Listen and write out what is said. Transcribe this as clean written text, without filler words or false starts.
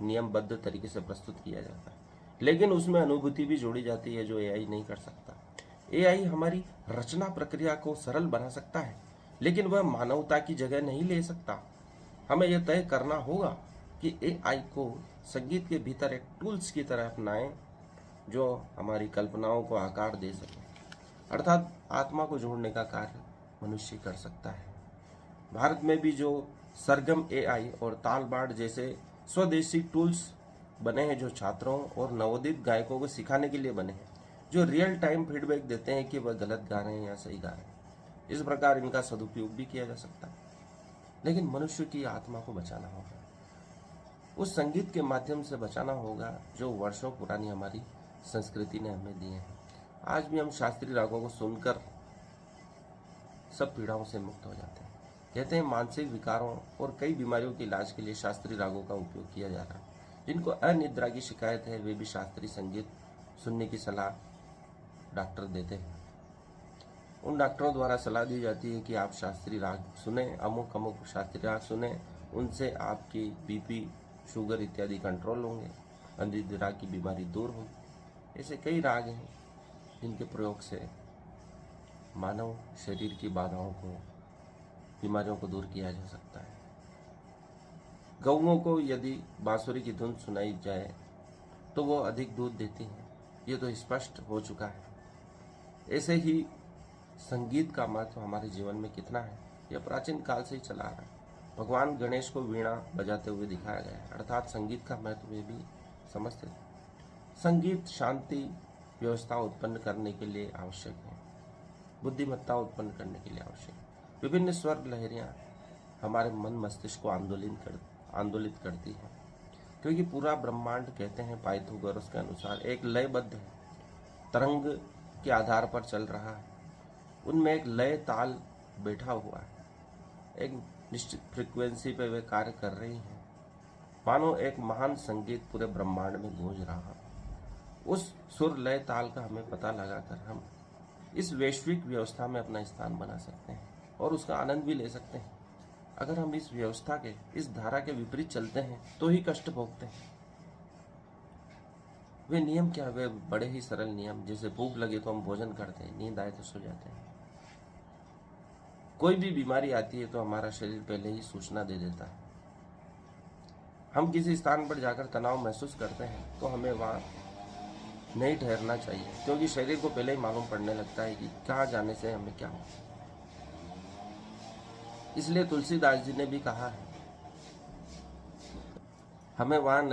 नियमबद्ध तरीके से प्रस्तुत किया जाता है, लेकिन उसमें अनुभूति भी जोड़ी जाती है जो एआई नहीं कर सकता। एआई हमारी रचना प्रक्रिया को सरल बना सकता है, लेकिन वह मानवता की जगह नहीं ले सकता। हमें यह तय करना होगा कि एआई को संगीत के भीतर एक टूल्स की तरह अपनाएं जो हमारी कल्पनाओं को आकार दे सके, अर्थात आत्मा को जोड़ने का कार्य मनुष्य कर सकता है। भारत में भी जो सरगम एआई और तालबाड़ जैसे स्वदेशी टूल्स बने हैं जो छात्रों और नवोदित गायकों को सिखाने के लिए बने हैं, जो रियल टाइम फीडबैक देते हैं कि वह गलत गा रहे हैं या सही गा रहे हैं। इस प्रकार इनका सदुपयोग भी किया जा सकता है, लेकिन मनुष्य की आत्मा को बचाना होगा, उस संगीत के माध्यम से बचाना होगा जो वर्षों पुरानी हमारी संस्कृति ने हमें दिए हैं। आज भी हम शास्त्रीय रागों को सुनकर सब पीड़ाओं से मुक्त हो जाते हैं। कहते हैं मानसिक विकारों और कई बीमारियों के इलाज के लिए शास्त्रीय रागों का उपयोग किया जा रहा है। जिनको अनिद्रा की शिकायत है वे भी शास्त्रीय संगीत सुनने की सलाह डॉक्टर देते हैं। उन डॉक्टरों द्वारा सलाह दी जाती है कि आप शास्त्रीय राग सुने, अमुक अमुक शास्त्रीय राग सुने, उनसे आपकी बीपी, शुगर इत्यादि कंट्रोल होंगे, अनिद्रा की बीमारी दूर होगी। ऐसे कई राग हैं जिनके प्रयोग से मानव शरीर की बाधाओं को, बीमारियों को दूर किया जा सकता है। गौओं को यदि बांसुरी की धुन सुनाई जाए तो वो अधिक दूध देती हैं, ये तो स्पष्ट हो चुका है। ऐसे ही संगीत का महत्व हमारे जीवन में कितना है, यह प्राचीन काल से ही चला आ रहा है। भगवान गणेश को वीणा बजाते हुए दिखाया गया है, अर्थात संगीत का महत्व वे भी समझते थे। संगीत शांति व्यवस्था उत्पन्न करने के लिए आवश्यक है, बुद्धिमत्ता उत्पन्न करने के लिए आवश्यक है। विभिन्न स्वर लहरियाँ हमारे मन मस्तिष्क को आंदोलित करती हैं, क्योंकि पूरा ब्रह्मांड, कहते हैं पाइथागोरस के अनुसार, एक लयबद्ध है, तरंग के आधार पर चल रहा है। उनमें एक लय ताल बैठा हुआ है, एक निश्चित फ्रीक्वेंसी पे वे कार्य कर रही हैं, मानो एक महान संगीत पूरे ब्रह्मांड में गूंज रहा है। उस सुर लय ताल का हमें पता लगाकर हम इस वैश्विक व्यवस्था में अपना स्थान बना सकते हैं और उसका आनंद भी ले सकते हैं। अगर हम इस व्यवस्था के, इस धारा के विपरीत चलते हैं तो ही कष्ट भोगते हैं। वे नियम क्या, वे बड़े ही सरल नियम, जैसे भूख लगे तो हम भोजन करते हैं, नींद आए तो सो जाते हैं। कोई भी बीमारी आती है तो हमारा शरीर पहले ही सूचना दे देता है। हम किसी स्थान पर जाकर तनाव महसूस करते हैं तो हमें वहाँ नहीं ठहरना चाहिए, क्योंकि शरीर को पहले ही मालूम पड़ने लगता है कि कहाँ जाने से हमें क्या हो। इसलिए तुलसीदास जी ने भी कहा है हमें वहाँ नहीं